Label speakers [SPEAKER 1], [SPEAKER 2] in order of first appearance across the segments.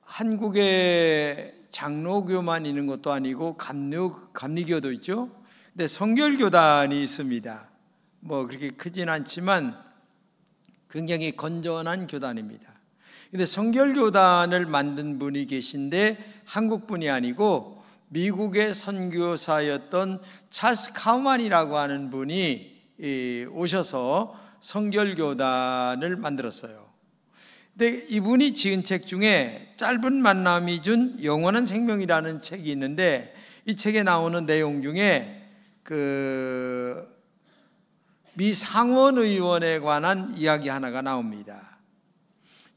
[SPEAKER 1] 한국에 장로교만 있는 것도 아니고 감리교도 있죠. 근데 성결교단이 있습니다. 뭐 그렇게 크진 않지만 굉장히 건전한 교단입니다. 근데 성결교단을 만든 분이 계신데 한국 분이 아니고 미국의 선교사였던 찰스 카우만이라고 하는 분이 오셔서 성결교단을 만들었어요. 근데 이분이 지은 책 중에 짧은 만남이 준 영원한 생명이라는 책이 있는데, 이 책에 나오는 내용 중에 미 상원의원에 관한 이야기 하나가 나옵니다.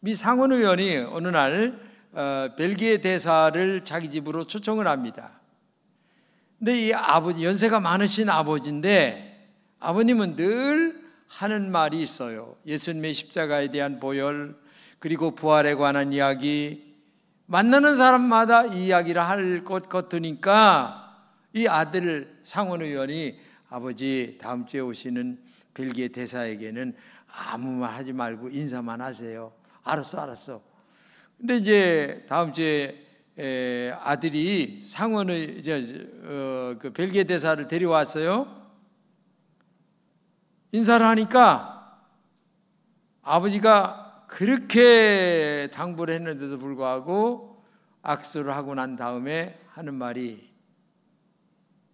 [SPEAKER 1] 미 상원의원이 어느 날 벨기에 대사를 자기 집으로 초청을 합니다. 근데 이 아버지, 연세가 많으신 아버지인데 아버님은 늘 하는 말이 있어요. 예수님의 십자가에 대한 보혈, 그리고 부활에 관한 이야기, 만나는 사람마다 이 이야기를 할 것 같으니까 이 아들 상원의원이 아버지 다음 주에 오시는 벨기에 대사에게는 아무 말 하지 말고 인사만 하세요. 알았어. 근데 이제 다음 주에 아들이 상원의 그 벨기에 대사를 데려왔어요. 인사를 하니까 아버지가 그렇게 당부를 했는데도 불구하고 악수를 하고 난 다음에 하는 말이,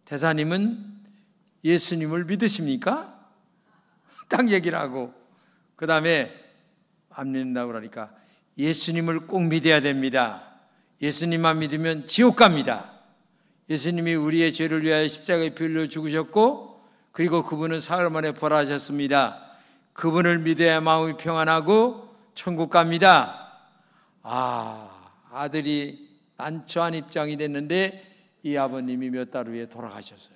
[SPEAKER 1] 대사님은 예수님을 믿으십니까? 딱 얘기를 하고, 그 다음에 안 믿는다고 그러니까 예수님을 꼭 믿어야 됩니다. 예수님만 믿으면 지옥 갑니다. 예수님이 우리의 죄를 위하여 십자가에 피 흘려 죽으셨고, 그리고 그분은 사흘 만에 부활하셨습니다. 그분을 믿어야 마음이 평안하고 천국 갑니다. 아들이 난처한 입장이 됐는데 이 아버님이 몇 달 후에 돌아가셨어요.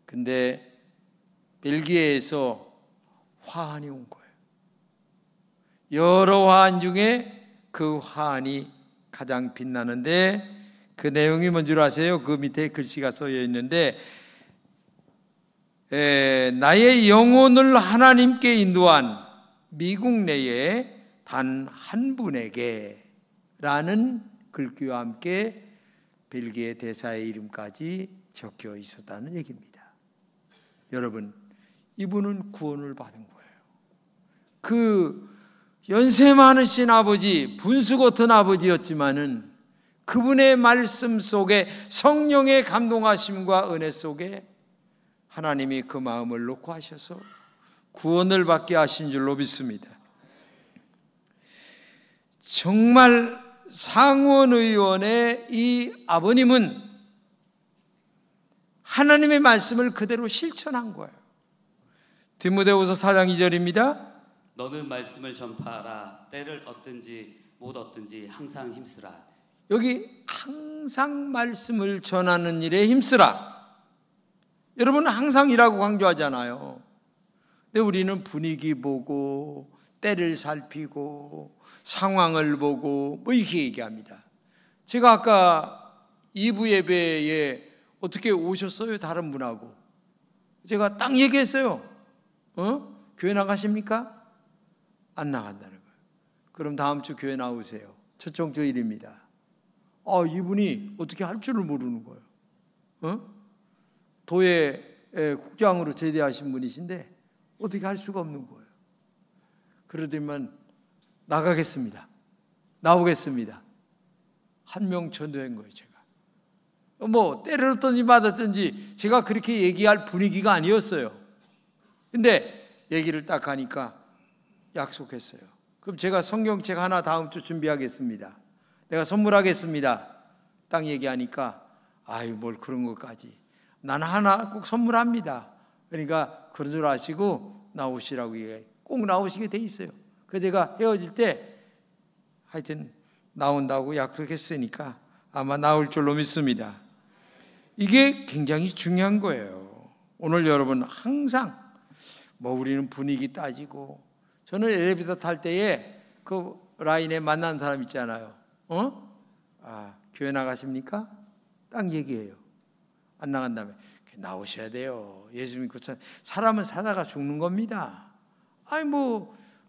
[SPEAKER 1] 근데 벨기에에서 화환이 온 거예요. 여러 화환 중에 그 화환이 가장 빛나는데, 그 내용이 뭔 줄 아세요? 그 밑에 글씨가 써져 있는데, 나의 영혼을 하나님께 인도한 미국 내에 단 한 분에게 라는 글귀와 함께 벨기에 대사의 이름까지 적혀 있었다는 얘기입니다. 여러분, 이분은 구원을 받은 거예요. 그 연세 많으신 아버지, 분수 같은 아버지였지만은 그분의 말씀 속에, 성령의 감동하심과 은혜 속에 하나님이 그 마음을 놓고 하셔서 구원을 받게 하신 줄로 믿습니다. 정말 상원의원의 이 아버님은 하나님의 말씀을 그대로 실천한 거예요. 디모데후서 4장 2절입니다.
[SPEAKER 2] 너는 말씀을 전파하라. 때를 얻든지 못 얻든지 항상 힘쓰라.
[SPEAKER 1] 여기 항상 말씀을 전하는 일에 힘쓰라. 여러분, 항상이라고 강조하잖아요. 근데 우리는 분위기 보고 때를 살피고 상황을 보고 뭐 이렇게 얘기합니다. 제가 아까 2부 예배에 어떻게 오셨어요? 다른 분하고 제가 딱 얘기했어요. 교회 나가십니까? 안 나간다는 거예요. 그럼 다음 주 교회 나오세요. 초청 주일입니다. 이분이 어떻게 할 줄을 모르는 거예요. 도에 국장으로 제대하신 분이신데 어떻게 할 수가 없는 거예요. 그러더니만 나가겠습니다. 나오겠습니다. 한 명 전도한 거예요. 제가 뭐 때를 얻든지 받았든지 제가 그렇게 얘기할 분위기가 아니었어요. 근데 얘기를 딱 하니까 약속했어요. 그럼 제가 성경책 하나 다음 주 준비하겠습니다. 내가 선물하겠습니다. 딱 얘기하니까 뭘 그런 것까지. 난 하나 꼭 선물합니다. 그러니까 그런 줄 아시고 나오시라고 얘기해요. 꼭 나오시게 돼 있어요. 그래서 제가 헤어질 때 하여튼 나온다고 약속했으니까 아마 나올 줄로 믿습니다. 이게 굉장히 중요한 거예요. 오늘 여러분 항상 우리는 분위기 따지고, 저는 엘리베이터 탈 때에 그 라인에 만난 사람 있잖아요. 교회 나가십니까? 딱 얘기해요. 안 나간다면 나오셔야 돼요. 예수 믿고 사람은 사다가 죽는 겁니다.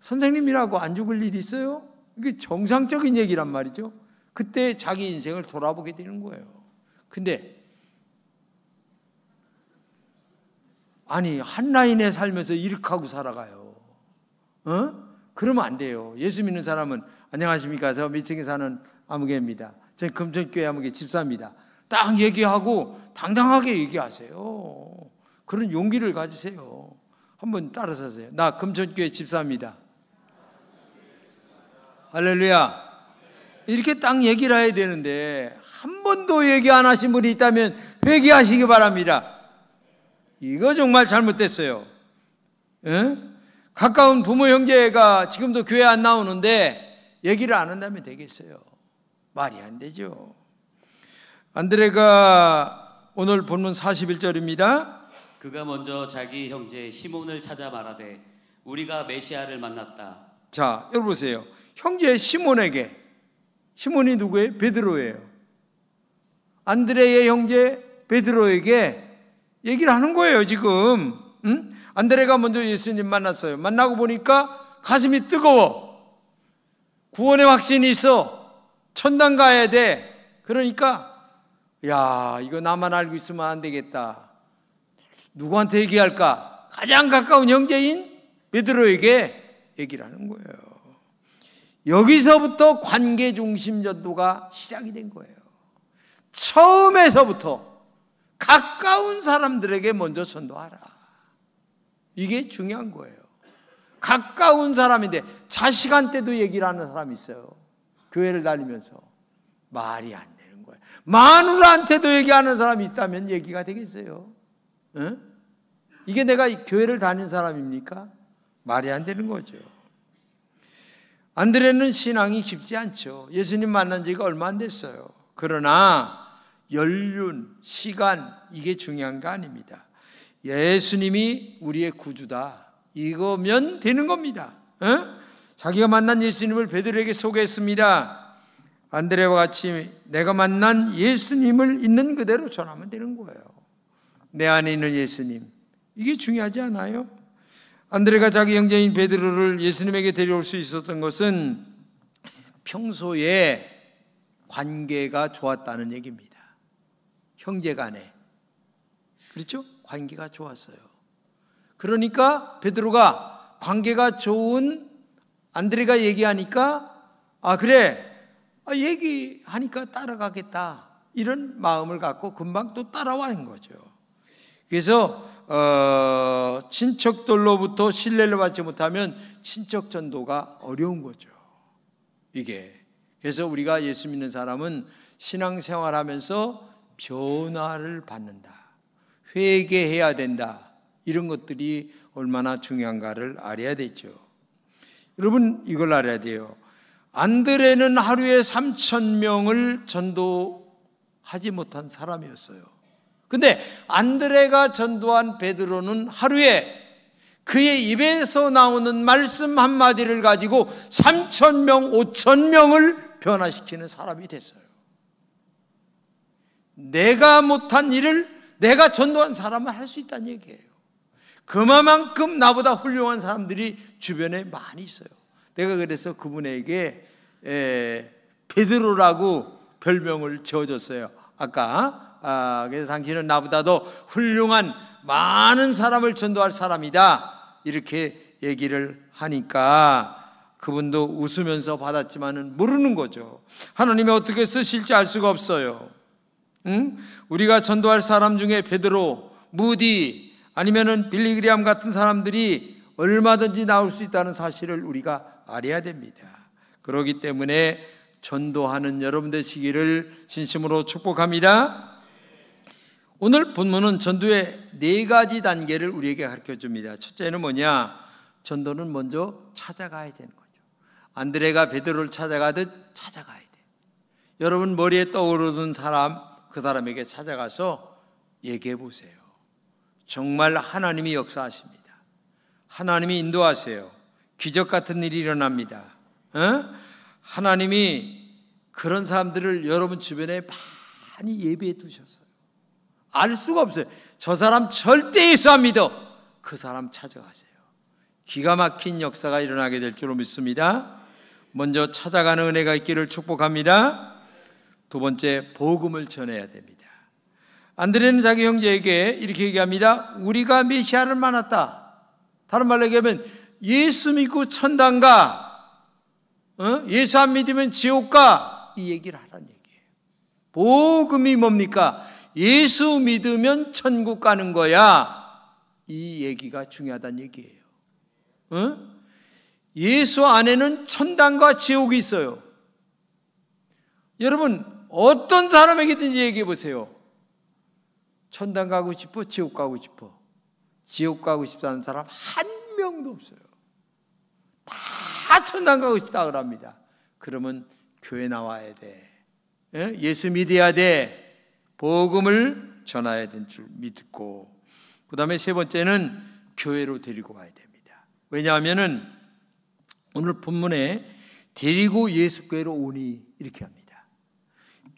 [SPEAKER 1] 선생님이라고 안 죽을 일이 있어요? 이게 정상적인 얘기란 말이죠. 그때 자기 인생을 돌아보게 되는 거예요. 근데 아니 한 라인에 살면서 이렇게 하고 살아가요. 그러면 안 돼요. 예수 믿는 사람은 안녕하십니까, 저 미층에 사는 아무개입니다. 저는 금천교회 아무개 집사입니다. 딱 얘기하고 당당하게 얘기하세요. 그런 용기를 가지세요. 한번 따라서 하세요. 나 금천교회 집사입니다. 할렐루야. 이렇게 딱 얘기를 해야 되는데 한 번도 얘기 안 하신 분이 있다면 회개하시기 바랍니다. 이거 정말 잘못됐어요. 에? 가까운 부모 형제가 지금도 교회 안 나오는데 얘기를 안 한다면 되겠어요? 말이 안 되죠. 안드레가 오늘 본문 41절입니다.
[SPEAKER 2] 그가 먼저 자기 형제 시몬을 찾아 말하되 우리가 메시아를 만났다.
[SPEAKER 1] 자, 여러분 보세요. 형제 시몬에게, 시몬이 누구예요? 베드로예요. 안드레의 형제 베드로에게 얘기를 하는 거예요, 지금. 안드레가 먼저 예수님 만났어요. 만나고 보니까 가슴이 뜨거워. 구원의 확신이 있어. 천당 가야 돼. 그러니까 야, 이거 나만 알고 있으면 안 되겠다. 누구한테 얘기할까? 가장 가까운 형제인 베드로에게 얘기를 하는 거예요. 여기서부터 관계 중심 전도가 시작이 된 거예요. 처음에서부터 가까운 사람들에게 먼저 전도하라. 이게 중요한 거예요. 가까운 사람인데 자식한테도 얘기를 하는 사람이 있어요. 교회를 다니면서 말이 안 되는 거예요. 마누라한테도 얘기하는 사람이 있다면 얘기가 되겠어요? 이게 내가 교회를 다니는 사람입니까? 말이 안 되는 거죠. 안드레는 신앙이 깊지 않죠. 예수님 만난 지가 얼마 안 됐어요. 그러나 연륜, 시간, 이게 중요한 거 아닙니다. 예수님이 우리의 구주다, 이거면 되는 겁니다. 자기가 만난 예수님을 베드로에게 소개했습니다. 안드레와 같이 내가 만난 예수님을 있는 그대로 전하면 되는 거예요. 내 안에 있는 예수님, 이게 중요하지 않아요? 안드레가 자기 형제인 베드로를 예수님에게 데려올 수 있었던 것은 평소에 관계가 좋았다는 얘기입니다. 형제 간에. 그렇죠? 관계가 좋았어요. 그러니까 베드로가 관계가 좋은 안드레가 얘기하니까 그래, 얘기하니까 따라가겠다, 이런 마음을 갖고 금방 또 따라와는 거죠. 그래서 친척들로부터 신뢰를 받지 못하면 친척 전도가 어려운 거죠. 이게. 그래서 우리가 예수 믿는 사람은 신앙생활하면서 변화를 받는다, 회개해야 된다, 이런 것들이 얼마나 중요한가를 알아야 되죠. 여러분, 이걸 알아야 돼요. 안드레는 하루에 3,000명을 전도하지 못한 사람이었어요. 근데 안드레가 전도한 베드로는 하루에 그의 입에서 나오는 말씀 한마디를 가지고 3,000명, 5,000명을 변화시키는 사람이 됐어요. 내가 못한 일을 내가 전도한 사람은 할 수 있다는 얘기예요. 그만큼 나보다 훌륭한 사람들이 주변에 많이 있어요. 내가 그래서 그분에게 베드로라고 별명을 지어줬어요. 아까 그래서 당신은 나보다도 훌륭한 많은 사람을 전도할 사람이다, 이렇게 얘기를 하니까 그분도 웃으면서 받았지만은 모르는 거죠. 하나님이 어떻게 쓰실지 알 수가 없어요. 우리가 전도할 사람 중에 베드로, 무디, 아니면은 빌리그리암 같은 사람들이 얼마든지 나올 수 있다는 사실을 우리가 알아야 됩니다. 그렇기 때문에 전도하는 여러분 되시기를 진심으로 축복합니다. 오늘 본문은 전도의 4가지 단계를 우리에게 가르쳐 줍니다. 첫째는 뭐냐? 전도는 먼저 찾아가야 되는 거죠. 안드레가 베드로를 찾아가듯 찾아가야 돼. 여러분 머리에 떠오르는 사람, 그 사람에게 찾아가서 얘기해 보세요. 정말 하나님이 역사하십니다. 하나님이 인도하세요. 기적 같은 일이 일어납니다. 하나님이 그런 사람들을 여러분 주변에 많이 예비해 두셨어요. 알 수가 없어요. 저 사람 절대 예수 안 믿어. 그 사람 찾아가세요. 기가 막힌 역사가 일어나게 될 줄로 믿습니다. 먼저 찾아가는 은혜가 있기를 축복합니다. 두 번째, 복음을 전해야 됩니다. 안드레는 자기 형제에게 이렇게 얘기합니다. 우리가 메시아를 만났다. 다른 말로 얘기하면 예수 믿고 천당 가, 예수 안 믿으면 지옥 가, 이 얘기를 하라는 얘기예요. 복음이 뭡니까? 예수 믿으면 천국 가는 거야. 이 얘기가 중요하다는 얘기예요. 예수 안에는 천당과 지옥이 있어요. 여러분, 어떤 사람에게든지 얘기해 보세요. 천당 가고 싶어? 지옥 가고 싶어? 지옥 가고 싶다는 사람 한 명도 없어요. 다 천당 가고 싶다 그럽니다. 그러면 교회 나와야 돼. 예수 믿어야 돼. 복음을 전해야 될 줄 믿고, 그 다음에 세 번째는 교회로 데리고 와야 됩니다. 왜냐하면은 오늘 본문에 데리고 예수 교회로 오니 이렇게 합니다.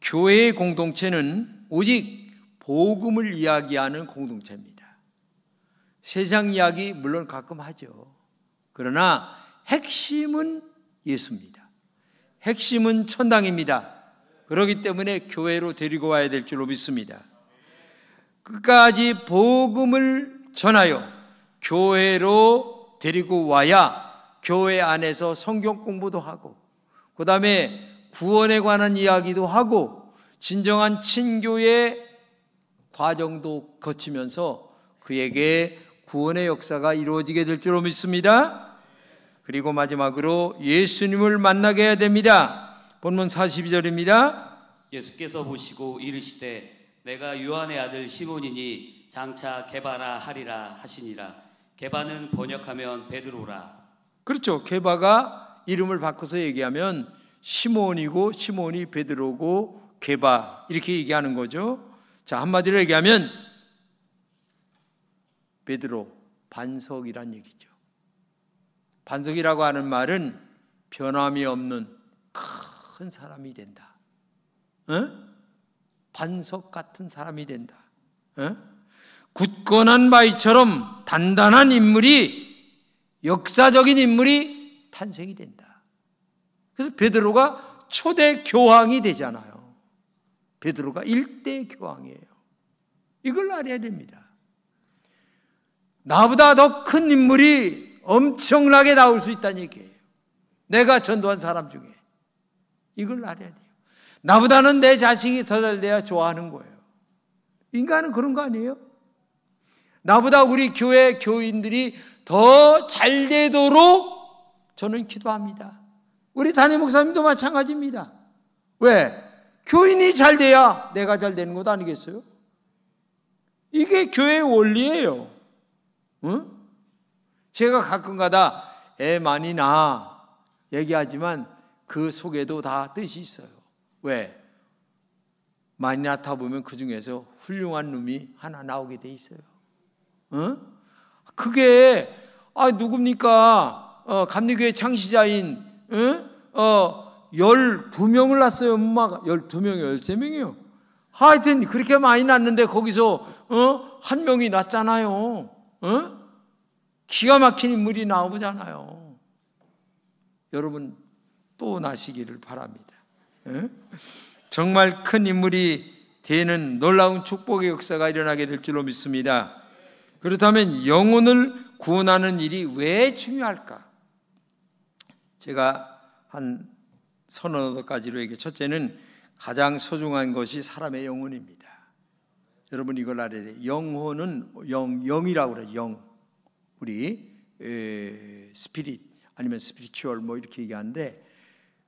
[SPEAKER 1] 교회의 공동체는 오직 복음을 이야기하는 공동체입니다. 세상 이야기 물론 가끔 하죠. 그러나 핵심은 예수입니다. 핵심은 천당입니다. 그렇기 때문에 교회로 데리고 와야 될 줄로 믿습니다. 끝까지 복음을 전하여 교회로 데리고 와야 교회 안에서 성경 공부도 하고, 그 다음에 구원에 관한 이야기도 하고, 진정한 친교의 과정도 거치면서 그에게 구원의 역사가 이루어지게 될 줄로 믿습니다. 그리고 마지막으로 예수님을 만나게 해야 됩니다. 본문 42절입니다.
[SPEAKER 2] 예수께서 보시고 이르시되 내가 요한의 아들 시몬이니 장차 게바라 하리라 하시니라. 게바는 번역하면 베드로라.
[SPEAKER 1] 그렇죠. 게바가 이름을 바꿔서 얘기하면 시몬이고, 시몬이 베드로고, 게바 이렇게 얘기하는 거죠. 자, 한마디로 얘기하면 베드로, 반석이란 얘기죠. 반석이라고 하는 말은 변함이 없는 큰 사람이 된다. 반석 같은 사람이 된다. 굳건한 바위처럼 단단한 인물이, 역사적인 인물이 탄생이 된다. 그래서 베드로가 초대 교황이 되잖아요. 베드로가 1대 교황이에요. 이걸 알아야 됩니다. 나보다 더 큰 인물이 엄청나게 나올 수 있다는 얘기예요. 내가 전도한 사람 중에. 이걸 알아야 돼요. 나보다는 내 자식이 더 잘 돼야 좋아하는 거예요. 인간은 그런 거 아니에요? 나보다 우리 교회 교인들이 더 잘 되도록 저는 기도합니다. 우리 담임 목사님도 마찬가지입니다. 왜? 교인이 잘 돼야 내가 잘 되는 것 아니겠어요? 이게 교회의 원리예요. 응? 제가 가끔가다 애 많이 낳아 얘기하지만 그 속에도 다 뜻이 있어요. 왜? 많이 낳다 보면 그 중에서 훌륭한 놈이 하나 나오게 돼 있어요. 응? 그게 누굽니까? 감리교회 창시자인 12명을 낳았어요. 엄마가 12명이요, 13명이요. 하여튼 그렇게 많이 낳았는데 거기서 한 명이 낳잖아요. 기가 막힌 인물이 나오잖아요. 여러분 또 나시기를 바랍니다. 정말 큰 인물이 되는 놀라운 축복의 역사가 일어나게 될 줄로 믿습니다. 그렇다면 영혼을 구원하는 일이 왜 중요할까? 제가 한 서너 가지로 얘기해. 첫째는 가장 소중한 것이 사람의 영혼입니다. 여러분 이걸 알아야 돼요. 영혼은 영이라고 그래요. 영. 우리 스피릿 아니면 스피리추얼 뭐 이렇게 얘기하는데,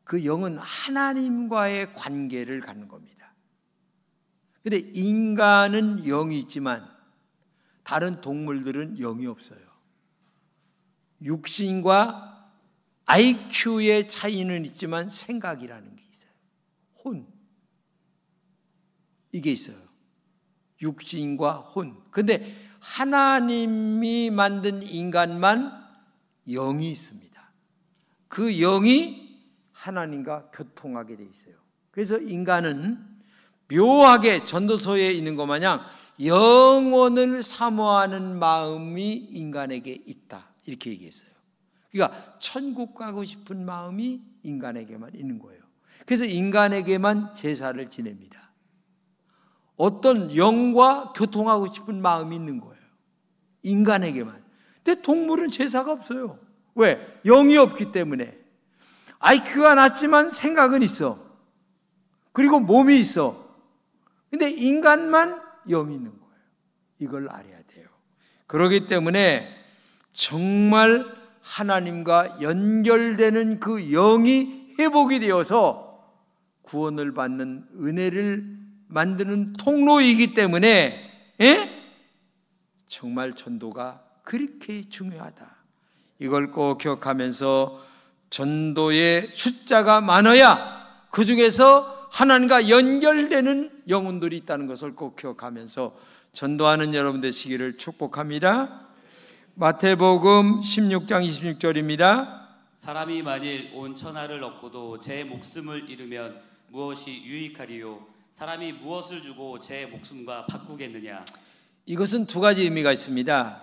[SPEAKER 1] 그 영은 하나님과의 관계를 갖는 겁니다. 근데 인간은 영이 있지만 다른 동물들은 영이 없어요. 육신과 IQ의 차이는 있지만 생각이라는 게 있어요. 혼. 이게 있어요. 육신과 혼. 근데 하나님이 만든 인간만 영이 있습니다. 그 영이 하나님과 교통하게 돼 있어요. 그래서 인간은 묘하게 전도서에 있는 것 마냥 영혼을 사모하는 마음이 인간에게 있다. 이렇게 얘기했어요. 그러니까 천국 가고 싶은 마음이 인간에게만 있는 거예요. 그래서 인간에게만 제사를 지냅니다. 어떤 영과 교통하고 싶은 마음이 있는 거예요. 인간에게만. 근데 동물은 제사가 없어요. 왜? 영이 없기 때문에. IQ가 낮지만 생각은 있어. 그리고 몸이 있어. 근데 인간만 영이 있는 거예요. 이걸 알아야 돼요. 그렇기 때문에 정말 하나님과 연결되는 그 영이 회복이 되어서 구원을 받는 은혜를 만드는 통로이기 때문에 정말 전도가 그렇게 중요하다. 이걸 꼭 기억하면서 전도의 숫자가 많아야 그 중에서 하나님과 연결되는 영혼들이 있다는 것을 꼭 기억하면서 전도하는 여러분 되시기를 축복합니다. 마태복음 16장 26절입니다.
[SPEAKER 2] 사람이 만일 온 천하를 얻고도 제 목숨을 잃으면 무엇이 유익하리요? 사람이 무엇을 주고 제 목숨과 바꾸겠느냐?
[SPEAKER 1] 이것은 두 가지 의미가 있습니다.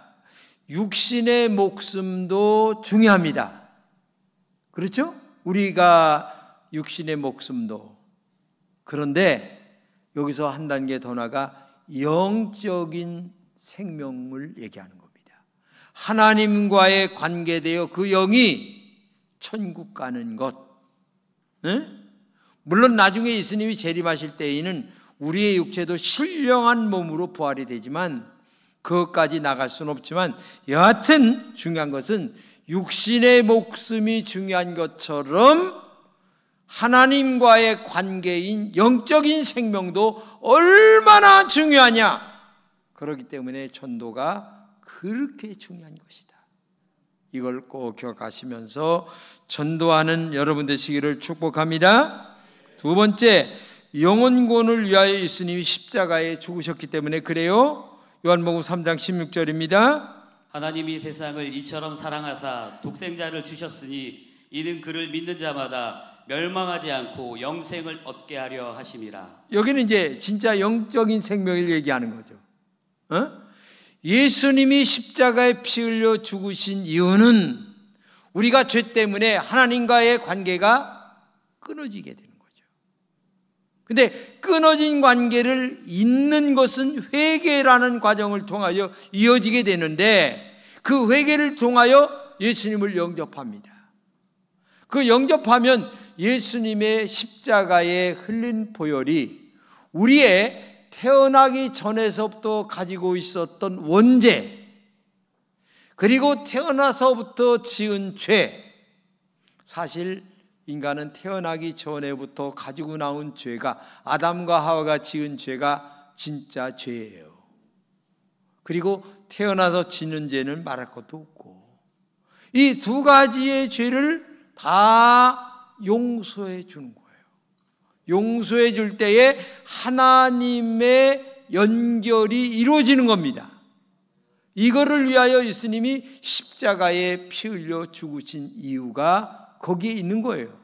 [SPEAKER 1] 육신의 목숨도 중요합니다. 그렇죠? 우리가 육신의 목숨도. 그런데 여기서 한 단계 더 나가 영적인 생명을 얘기하는 겁니다. 하나님과의 관계되어 그 영이 천국 가는 것. 물론 나중에 예수님이 재림하실 때에는 우리의 육체도 신령한 몸으로 부활이 되지만 그것까지 나갈 수는 없지만 여하튼 중요한 것은 육신의 목숨이 중요한 것처럼 하나님과의 관계인 영적인 생명도 얼마나 중요하냐. 그렇기 때문에 전도가 그렇게 중요한 것이다. 이걸 꼭 기억하시면서 전도하는 여러분 되시기를 축복합니다. 두 번째, 영혼 구원을 위하여 예수님이 십자가에 죽으셨기 때문에 그래요. 요한복음 3장 16절입니다.
[SPEAKER 2] 하나님이 세상을 이처럼 사랑하사 독생자를 주셨으니 이는 그를 믿는 자마다 멸망하지 않고 영생을 얻게 하려 하심이라.
[SPEAKER 1] 여기는 이제 진짜 영적인 생명을 얘기하는 거죠. 예수님이 십자가에 피 흘려 죽으신 이유는 우리가 죄 때문에 하나님과의 관계가 끊어지게 되는 거죠. 근데 끊어진 관계를 잇는 것은 회개라는 과정을 통하여 이어지게 되는데 그 회개를 통하여 예수님을 영접합니다. 그 영접하면 예수님의 십자가에 흘린 보혈이 우리의 태어나기 전에서부터 가지고 있었던 원죄, 그리고 태어나서부터 지은 죄, 사실 인간은 태어나기 전에부터 가지고 나온 죄가, 아담과 하와가 지은 죄가 진짜 죄예요. 그리고 태어나서 지는 죄는 말할 것도 없고, 이 두 가지의 죄를 다 용서해 주는 거예요. 용서해 줄 때에 하나님의 연결이 이루어지는 겁니다. 이거를 위하여 예수님이 십자가에 피 흘려 죽으신 이유가 거기에 있는 거예요.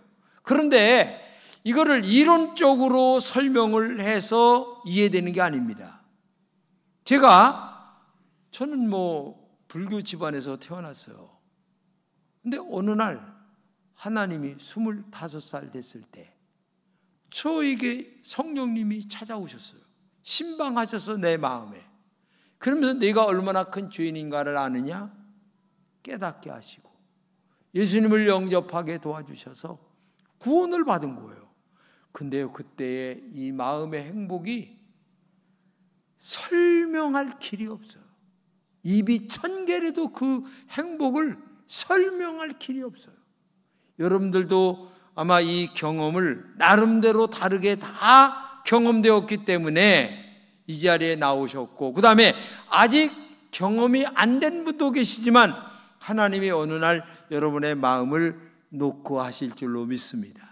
[SPEAKER 1] 그런데 이거를 이론적으로 설명을 해서 이해되는 게 아닙니다. 저는 불교 집안에서 태어났어요. 근데 어느 날 하나님이 25살 됐을 때 저에게 성령님이 찾아오셨어요. 신방하셔서 내 마음에. 그러면서 내가 얼마나 큰 죄인인가를 아느냐? 깨닫게 하시고 예수님을 영접하게 도와주셔서 구원을 받은 거예요. 근데요, 그때의 이 마음의 행복이 설명할 길이 없어요. 입이 1000개라도 그 행복을 설명할 길이 없어요. 여러분들도 아마 이 경험을 나름대로 다르게 다 경험되었기 때문에 이 자리에 나오셨고, 그 다음에 아직 경험이 안 된 분도 계시지만 하나님이 어느 날 여러분의 마음을 놓고 하실 줄로 믿습니다.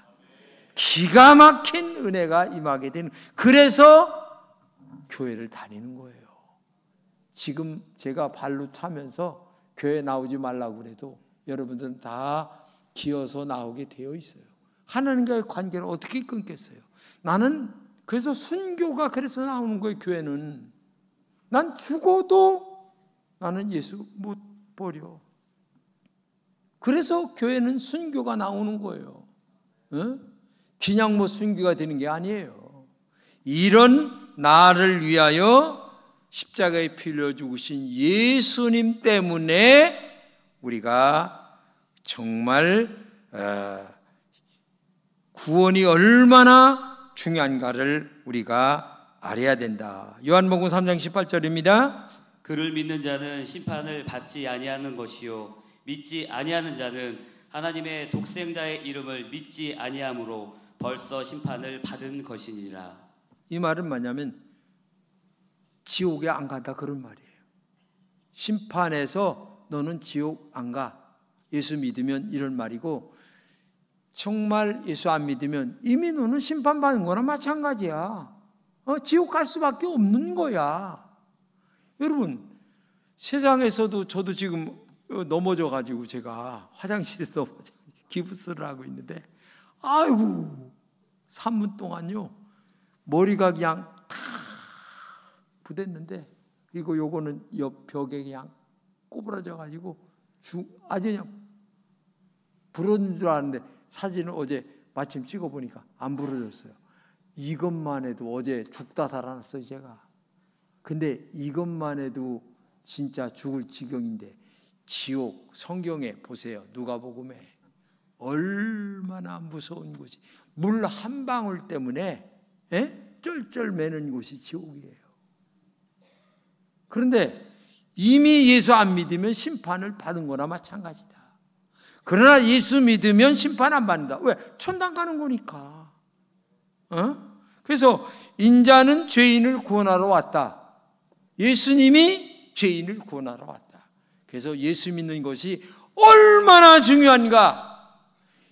[SPEAKER 1] 기가 막힌 은혜가 임하게 되는, 그래서 교회를 다니는 거예요. 지금 제가 발로 차면서 교회 나오지 말라고 그래도 여러분들은 다 기어서 나오게 되어 있어요. 하나님과의 관계를 어떻게 끊겠어요? 나는 그래서 순교가 그래서 나오는 거예요. 교회는 난 죽어도 나는 예수 못 버려. 그래서 교회는 순교가 나오는 거예요. 그냥 뭐 순교가 되는 게 아니에요. 이런 나를 위하여 십자가에 피 흘려 죽으신 예수님 때문에 우리가 정말 구원이 얼마나 중요한가를 우리가 알아야 된다. 요한복음 3장 18절입니다.
[SPEAKER 2] 그를 믿는 자는 심판을 받지 아니하는 것이요 믿지 아니하는 자는 하나님의 독생자의 이름을 믿지 아니함으로 벌써 심판을 받은 것이니라.
[SPEAKER 1] 이 말은 뭐냐면 지옥에 안 간다 그런 말이에요. 심판에서 너는 지옥 안 가. 예수 믿으면 이런 말이고, 정말 예수 안 믿으면 이미 너는 심판받은 거나 마찬가지야. 지옥 갈 수밖에 없는 거야. 여러분, 세상에서도 저도 지금 넘어져 가지고 제가 화장실에 넘어져 기부스를 하고 있는데, 아이고 3분 동안요 머리가 그냥 탁 부댔는데, 요거는 옆 벽에 그냥 꼬부라져 가지고 아주 그냥 부러진 줄 알았는데 사진을 어제 마침 찍어 보니까 안 부러졌어요. 이것만 해도 어제 죽다 살아났어요 제가. 근데 이것만 해도 진짜 죽을 지경인데, 지옥 성경에 보세요. 누가복음에 얼마나 무서운 곳이, 물 한 방울 때문에 쩔쩔 매는 곳이 지옥이에요. 그런데 이미 예수 안 믿으면 심판을 받은 거나 마찬가지다. 그러나 예수 믿으면 심판 안 받는다. 왜? 천당 가는 거니까. 그래서 인자는 죄인을 구원하러 왔다. 예수님이 죄인을 구원하러 왔다. 그래서 예수 믿는 것이 얼마나 중요한가.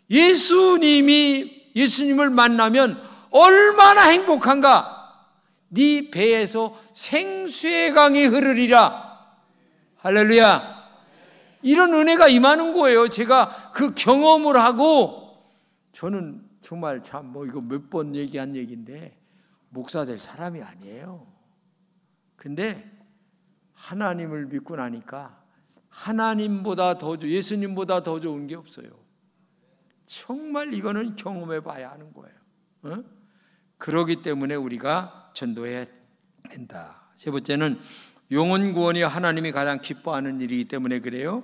[SPEAKER 1] 예수님을 만나면 얼마나 행복한가. 네 배에서 생수의 강이 흐르리라. 할렐루야. 이런 은혜가 임하는 거예요. 제가 그 경험을 하고, 저는 정말 참 이거 몇 번 얘기한 얘기인데 목사 될 사람이 아니에요. 근데 하나님을 믿고 나니까 하나님보다 더 예수님보다 더 좋은 게 없어요. 정말 이거는 경험해 봐야 하는 거예요. 그러기 때문에 우리가 전도해야 된다. 세 번째는 영혼 구원이 하나님이 가장 기뻐하는 일이기 때문에 그래요.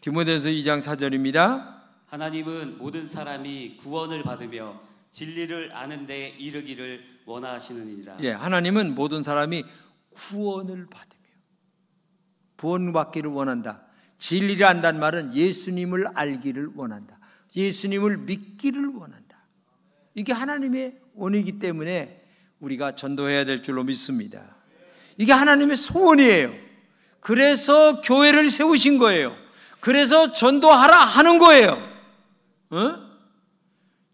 [SPEAKER 1] 디모데전서 2장 4절입니다.
[SPEAKER 2] 하나님은 모든 사람이 구원을 받으며 진리를 아는 데 이르기를 원하시느니라.
[SPEAKER 1] 예, 하나님은 모든 사람이 구원을 받으며 구원받기를 원한다. 진리를 안다는 말은 예수님을 알기를 원한다. 예수님을 믿기를 원한다. 이게 하나님의 원이기 때문에 우리가 전도해야 될 줄로 믿습니다. 이게 하나님의 소원이에요. 그래서 교회를 세우신 거예요. 그래서 전도하라 하는 거예요.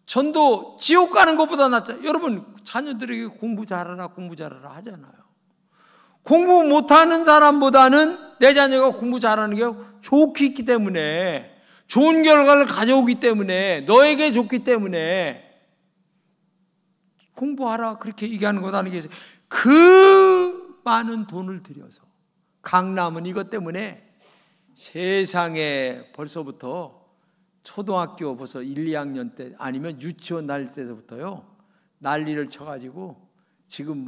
[SPEAKER 1] 전도 지옥 가는 것보다 낫죠. 여러분, 자녀들에게 공부 잘하라 하잖아요. 공부 못하는 사람보다는 내 자녀가 공부 잘하는 게 좋기 있기 때문에, 좋은 결과를 가져오기 때문에, 너에게 좋기 때문에 공부하라 그렇게 얘기하는 것 아니겠어요? 그 많은 돈을 들여서, 강남은 이것 때문에 세상에 벌써부터 초등학교 벌써 1, 2학년 때 아니면 유치원 다닐 때부터요 난리를 쳐가지고 지금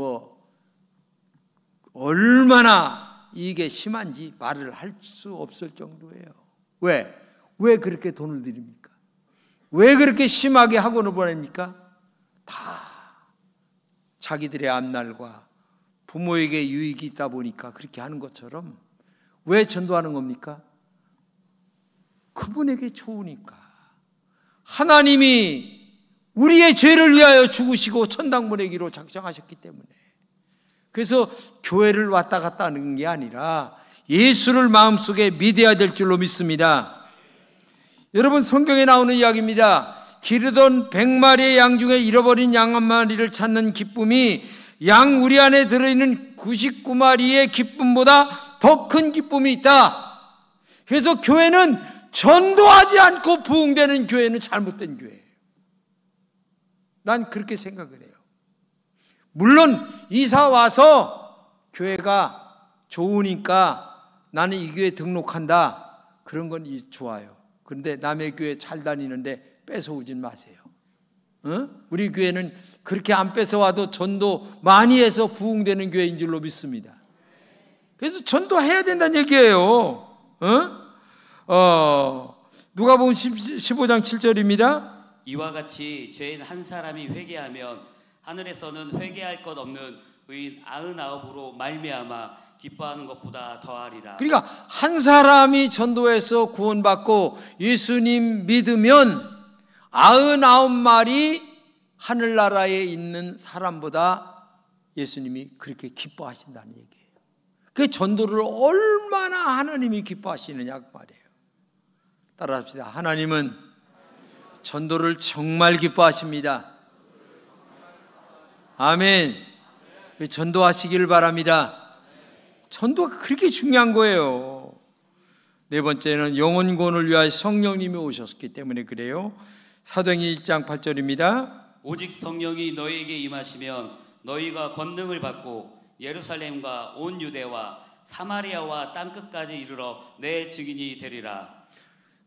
[SPEAKER 1] 얼마나 이게 심한지 말을 할 수 없을 정도예요. 왜 그렇게 돈을 들입니까? 왜 그렇게 심하게 학원을 보냅니까? 다 자기들의 앞날과 부모에게 유익이 있다 보니까 그렇게 하는 것처럼. 왜 전도하는 겁니까? 그분에게 좋으니까. 하나님이 우리의 죄를 위하여 죽으시고 천당 보내기로 작정하셨기 때문에. 그래서 교회를 왔다 갔다 하는 게 아니라 예수를 마음속에 믿어야 될 줄로 믿습니다. 여러분, 성경에 나오는 이야기입니다. 기르던 100마리의 양 중에 잃어버린 양 한 마리를 찾는 기쁨이 양 우리 안에 들어있는 99마리의 기쁨보다 더 큰 기쁨이 있다. 그래서 교회는 전도하지 않고 부흥되는 교회는 잘못된 교회예요. 난 그렇게 생각을 해요. 물론 이사 와서 교회가 좋으니까 나는 이 교회에 등록한다, 그런 건 좋아요. 그런데 남의 교회 잘 다니는데 뺏어오진 마세요. 우리 교회는 그렇게 안 뺏어와도 전도 많이 해서 부흥되는 교회인 줄로 믿습니다. 그래서 전도해야 된다는 얘기예요. 누가복음 15장 7절입니다.
[SPEAKER 2] 이와 같이 죄인 한 사람이 회개하면 하늘에서는 회개할 것 없는 의인 99으로 말미암아 기뻐하는 것보다 더하리라.
[SPEAKER 1] 그러니까 한 사람이 전도해서 구원받고 예수님 믿으면 99마리 하늘나라에 있는 사람보다 예수님이 그렇게 기뻐하신다는 얘기예요. 그 전도를 얼마나 하나님이 기뻐하시느냐 그 말이에요. 따라합시다. 하나님은 전도를 정말 기뻐하십니다. 아멘. 전도하시기를 바랍니다. 전도가 그렇게 중요한 거예요. 네 번째는 영혼 구원을 위하여 성령님이 오셨기 때문에 그래요. 사도행전 1장 8절입니다.
[SPEAKER 2] 오직 성령이 너희에게 임하시면 너희가 권능을 받고 예루살렘과 온 유대와 사마리아와 땅끝까지 이르러 내 증인이 되리라.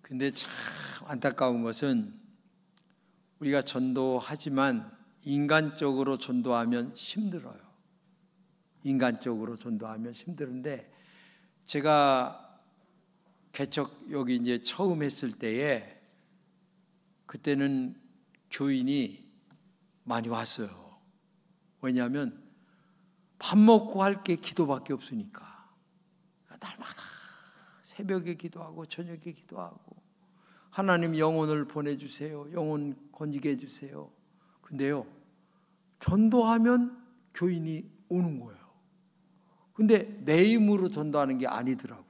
[SPEAKER 1] 근데 참 안타까운 것은 우리가 전도하지만 인간적으로 전도하면 힘들어요. 인간적으로 전도하면 힘드는데, 제가 개척 여기 이제 처음 했을 때에 그때는 교인이 많이 왔어요. 왜냐하면 밥 먹고 할 게 기도밖에 없으니까 날마다 새벽에 기도하고 저녁에 기도하고 하나님 영혼을 보내주세요. 영혼 건지게 해주세요. 근데요, 전도하면 교인이 오는 거예요. 근데 내 힘으로 전도하는 게 아니더라고요.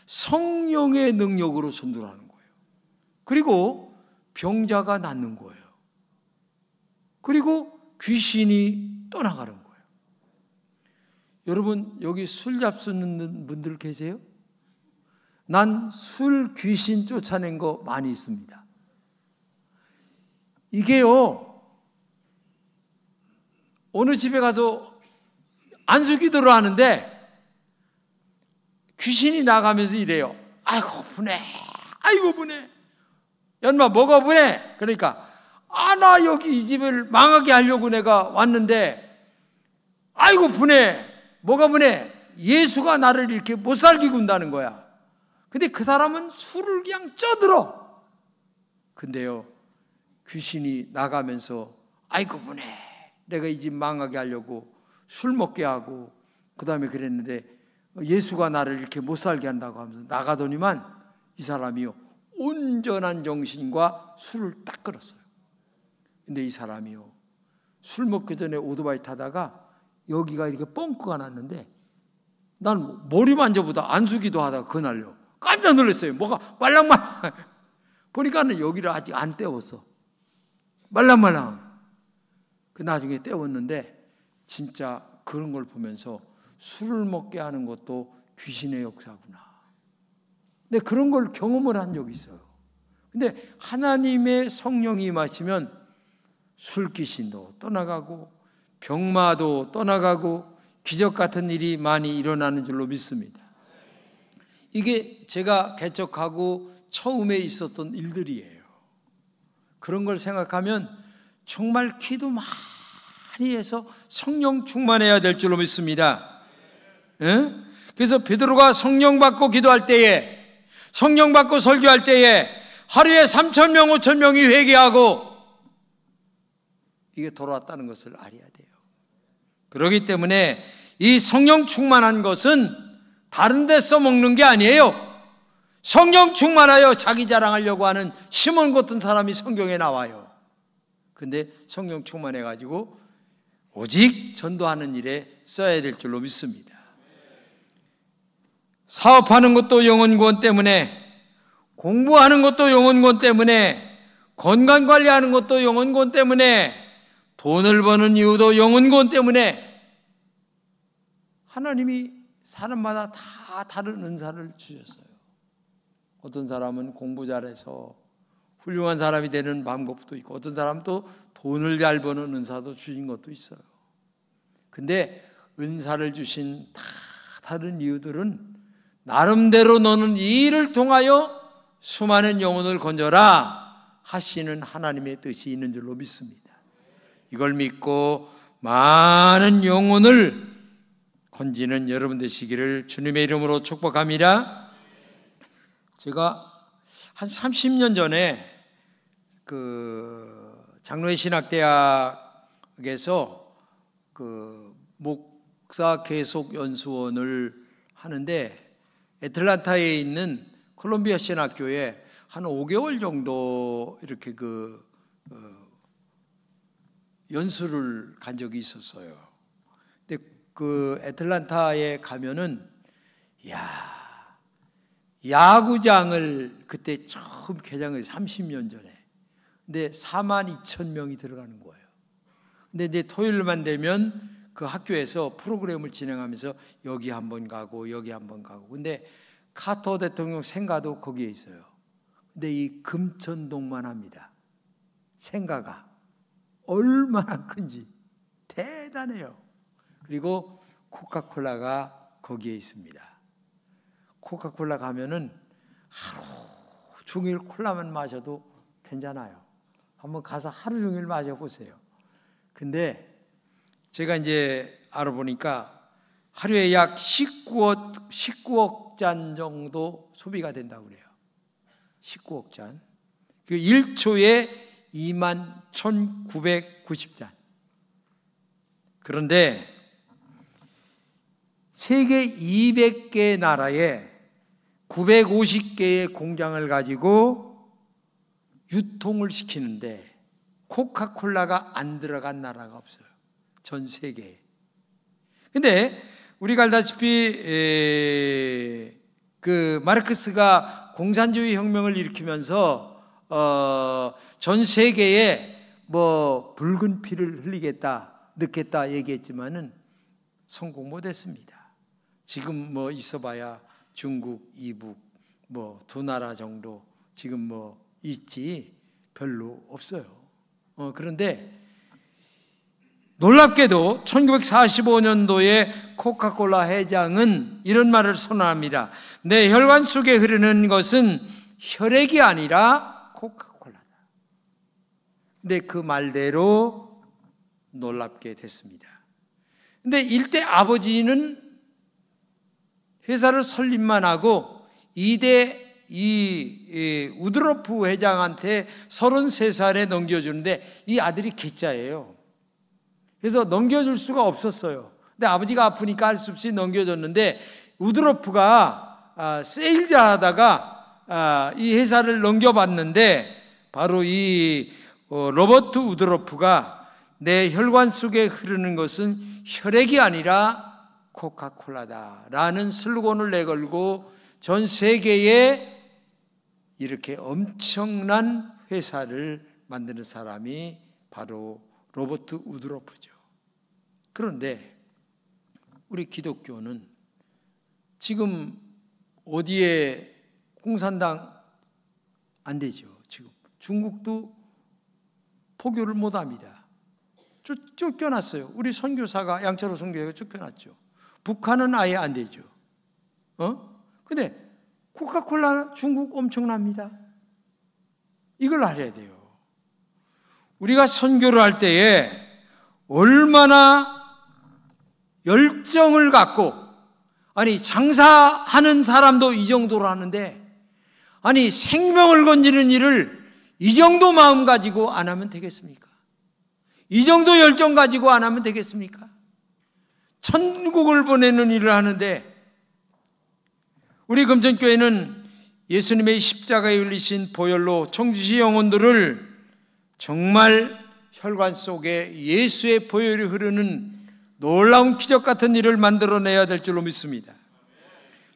[SPEAKER 1] 성령의 능력으로 전도를 하는 거예요. 그리고 병자가 낫는 거예요. 그리고 귀신이 떠나가는 거예요. 여러분, 여기 술 잡수는 분들 계세요? 난 술 귀신 쫓아낸 거 많이 있습니다. 이게요, 어느 집에 가서 안수기도를 하는데 귀신이 나가면서 이래요. 아이고 분해, 아이고 분해. 연마 뭐가 분해? 그러니까 나 여기 이 집을 망하게 하려고 내가 왔는데 아이고 분해. 뭐가 분해? 예수가 나를 이렇게 못 살게 군다는 거야. 근데 그 사람은 술을 그냥 쪄들어. 근데요, 귀신이 나가면서 아이고 분해. 내가 이 집 망하게 하려고 술 먹게 하고 그 다음에 그랬는데 예수가 나를 이렇게 못 살게 한다고 하면서 나가더니만 이 사람이요, 온전한 정신과 술을 딱 끊었어요. 근데 이 사람이요, 술 먹기 전에 오토바이 타다가 여기가 이렇게 뻥크가 났는데 난 머리 만져보다 안수기도 하다가 그날요 깜짝 놀랐어요. 뭐가 말랑말랑 보니까는 여기를 아직 안 떼웠어. 말랑말랑. 그 나중에 떼웠는데 진짜 그런 걸 보면서 술을 먹게 하는 것도 귀신의 역사구나. 근데 그런 걸 경험을 한 적이 있어요. 근데 하나님의 성령이 임하시면 술귀신도 떠나가고 병마도 떠나가고 기적 같은 일이 많이 일어나는 줄로 믿습니다. 이게 제가 개척하고 처음에 있었던 일들이에요. 그런 걸 생각하면 정말 기도 많이 해서 성령 충만해야 될 줄로 믿습니다. 예? 그래서 베드로가 성령 받고 기도할 때에, 성령 받고 설교할 때에 하루에 3,000명 5,000명이 회개하고 이게 돌아왔다는 것을 알아야 돼요. 그렇기 때문에 이 성령 충만한 것은 다른 데 써먹는 게 아니에요. 성령 충만하여 자기 자랑하려고 하는 시몬 같은 사람이 성경에 나와요. 근데 성령 충만해가지고 오직 전도하는 일에 써야 될 줄로 믿습니다. 사업하는 것도 영혼 구원 때문에, 공부하는 것도 영혼 구원 때문에, 건강관리하는 것도 영혼 구원 때문에, 돈을 버는 이유도 영혼 구원 때문에, 하나님이 사람마다 다 다른 은사를 주셨어요. 어떤 사람은 공부 잘해서 훌륭한 사람이 되는 방법도 있고, 어떤 사람은 또 돈을 잘 버는 은사도 주신 것도 있어요. 근데 은사를 주신 다 다른 이유들은 나름대로 너는 이 일을 통하여 수많은 영혼을 건져라 하시는 하나님의 뜻이 있는 줄로 믿습니다. 이걸 믿고 많은 영혼을 건지는 여러분 되시기를 주님의 이름으로 축복합니다. 제가 한 30년 전에 장로회 신학대학에서 목사 계속 연수원을 하는데 애틀란타에 있는 콜롬비아 신학교에 한 5개월 정도 이렇게 연수를 간 적이 있었어요. 근데 애틀란타에 가면은 야구장을 그때 처음 개장을 30년 전에. 근데 42,000명이 들어가는 거예요. 근데 이제 토요일만 되면 그 학교에서 프로그램을 진행하면서 여기 한번 가고 여기 한번 가고. 근데 카터 대통령 생가도 거기에 있어요. 근데 이 금천동만 합니다. 생가가 얼마나 큰지 대단해요. 그리고 코카콜라가 거기에 있습니다. 코카콜라 가면은 하루 종일 콜라만 마셔도 괜찮아요. 한번 가서 하루 종일 마셔보세요. 근데 제가 이제 알아보니까 하루에 약 19억 잔 정도 소비가 된다고 그래요. 19억 잔. 그 1초에 21,990잔. 그런데 세계 200개 나라에 950개의 공장을 가지고 유통을 시키는데 코카콜라가 안 들어간 나라가 없어요. 전 세계에. 근데 우리가 알다시피 마르크스가 공산주의 혁명을 일으키면서 전 세계에 붉은 피를 흘리겠다, 넣겠다 얘기했지만은 성공 못했습니다. 지금 있어봐야 중국, 이북 두 나라 정도 지금 있지 별로 없어요. 그런데 놀랍게도 1945년도에 코카콜라 회장은 이런 말을 선언합니다. 내 혈관 속에 흐르는 것은 혈액이 아니라 코카콜라다. 근데 그 말대로 놀랍게 됐습니다. 근데 일대 아버지는 회사를 설립만 하고 우드로프 회장한테 33살에 넘겨주는데 이 아들이 개짜예요. 그래서 넘겨줄 수가 없었어요. 근데 아버지가 아프니까 할 수 없이 넘겨줬는데 우드로프가 세일자 하다가 이 회사를 넘겨봤는데 바로 이 로버트 우드로프가 내 혈관 속에 흐르는 것은 혈액이 아니라 코카콜라다라는 슬로건을 내걸고 전 세계에 이렇게 엄청난 회사를 만드는 사람이 바로 로버트 우드로프죠. 그런데 우리 기독교는 지금 어디에 공산당 안 되죠. 지금 중국도 포교를 못합니다. 쫓겨났어요. 우리 선교사가 양철호 선교사가 쫓겨났죠. 북한은 아예 안 되죠. 근데 코카콜라 중국 엄청납니다. 이걸 알아야 돼요. 우리가 선교를 할 때에 얼마나 열정을 갖고, 장사하는 사람도 이 정도로 하는데, 생명을 건지는 일을 이 정도 마음 가지고 안 하면 되겠습니까? 이 정도 열정 가지고 안 하면 되겠습니까? 천국을 보내는 일을 하는데, 우리 금천교회는 예수님의 십자가에 흘리신 보혈로 청주시 영혼들을 정말 혈관 속에 예수의 보혈이 흐르는 놀라운 기적 같은 일을 만들어내야 될 줄로 믿습니다.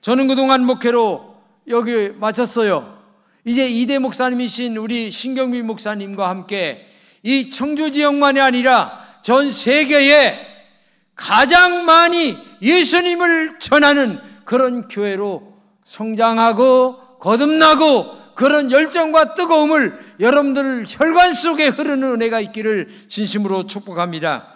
[SPEAKER 1] 저는 그동안 목회로 여기 마쳤어요. 이제 이대 목사님이신 우리 신경미 목사님과 함께 이 청주 지역만이 아니라 전 세계에 가장 많이 예수님을 전하는 그런 교회로 성장하고 거듭나고 그런 열정과 뜨거움을 여러분들 혈관 속에 흐르는 은혜가 있기를 진심으로 축복합니다.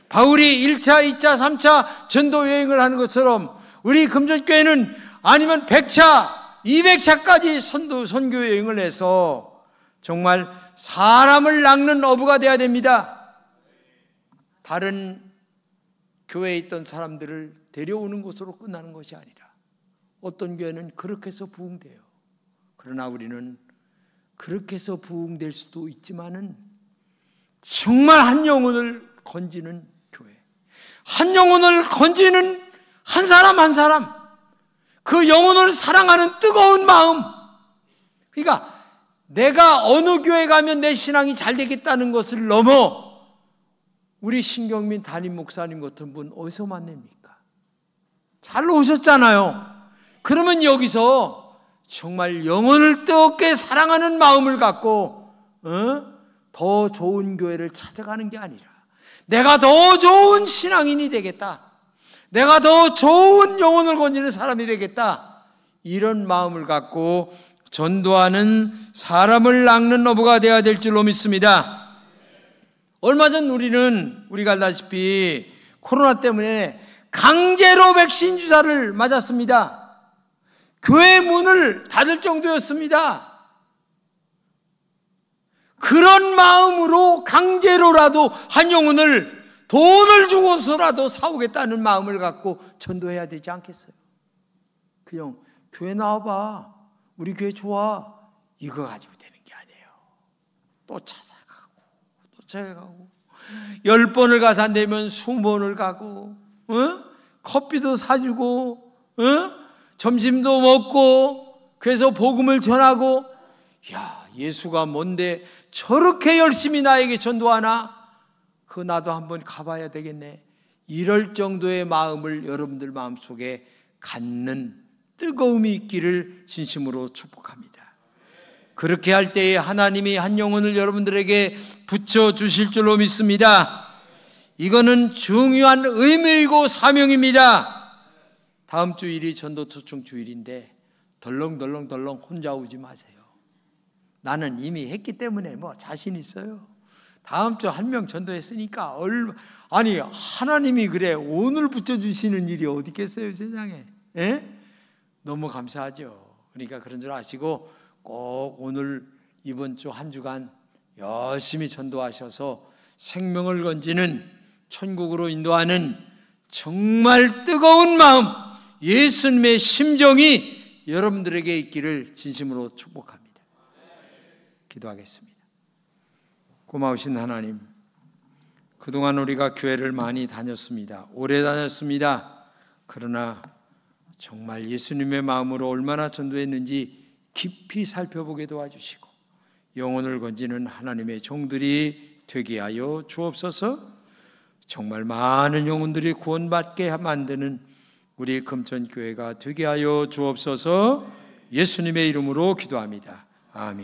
[SPEAKER 1] 바울이 1차, 2차, 3차 전도 여행을 하는 것처럼 우리 금전교회는 아니면 100차 200차까지 선교 여행을 해서 정말 사람을 낚는 어부가 돼야 됩니다. 다른 교회에 있던 사람들을 데려오는 것으로 끝나는 것이 아니라 어떤 교회는 그렇게 해서 부흥돼요. 그러나 우리는 그렇게 해서 부흥될 수도 있지만은 정말 한 영혼을 건지는 교회, 한 영혼을 건지는 한 사람 한 사람, 그 영혼을 사랑하는 뜨거운 마음. 그러니까 내가 어느 교회 가면 내 신앙이 잘 되겠다는 것을 넘어 우리 신경민 담임 목사님 같은 분 어디서 만납니까? 잘 오셨잖아요. 그러면 여기서 정말 영혼을 뜨겁게 사랑하는 마음을 갖고 더 좋은 교회를 찾아가는 게 아니라 내가 더 좋은 신앙인이 되겠다, 내가 더 좋은 영혼을 건지는 사람이 되겠다, 이런 마음을 갖고 전도하는 사람을 낚는 어부가 되어야 될 줄로 믿습니다. 얼마 전 우리가 알다시피 코로나 때문에 강제로 백신 주사를 맞았습니다. 교회 문을 닫을 정도였습니다. 그런 마음으로 강제로라도 한 영혼을 돈을 주고서라도 사오겠다는 마음을 갖고 전도해야 되지 않겠어요? 그냥 교회 나와봐, 우리 교회 좋아, 이거 가지고 되는 게 아니에요. 또 찾아가고 10번을 가서 안 되면 20번을 가고, 커피도 사주고, 점심도 먹고, 그래서 복음을 전하고, 야, 예수가 뭔데 저렇게 열심히 나에게 전도하나? 그거 나도 한번 가봐야 되겠네. 이럴 정도의 마음을 여러분들 마음속에 갖는 뜨거움이 있기를 진심으로 축복합니다. 그렇게 할 때에 하나님이 한 영혼을 여러분들에게 붙여주실 줄로 믿습니다. 이거는 중요한 의무이고 사명입니다. 다음 주일이 전도초청 주일인데 덜렁덜렁 혼자 오지 마세요. 나는 이미 했기 때문에 자신 있어요. 다음 주 한 명 전도했으니까 아니 하나님이 그래 오늘 붙여주시는 일이 어디 있겠어요 세상에. 너무 감사하죠. 그러니까 그런 줄 아시고 꼭 오늘 이번 주 한 주간 열심히 전도하셔서 생명을 건지는, 천국으로 인도하는 정말 뜨거운 마음, 예수님의 심정이 여러분들에게 있기를 진심으로 축복합니다. 기도하겠습니다. 고마우신 하나님, 그동안 우리가 교회를 많이 다녔습니다. 오래 다녔습니다. 그러나 정말 예수님의 마음으로 얼마나 전도했는지 깊이 살펴보게 도와주시고 영혼을 건지는 하나님의 종들이 되게 하여 주옵소서. 정말 많은 영혼들이 구원받게 만드는 우리 금천교회가 되게 하여 주옵소서. 예수님의 이름으로 기도합니다. 아멘.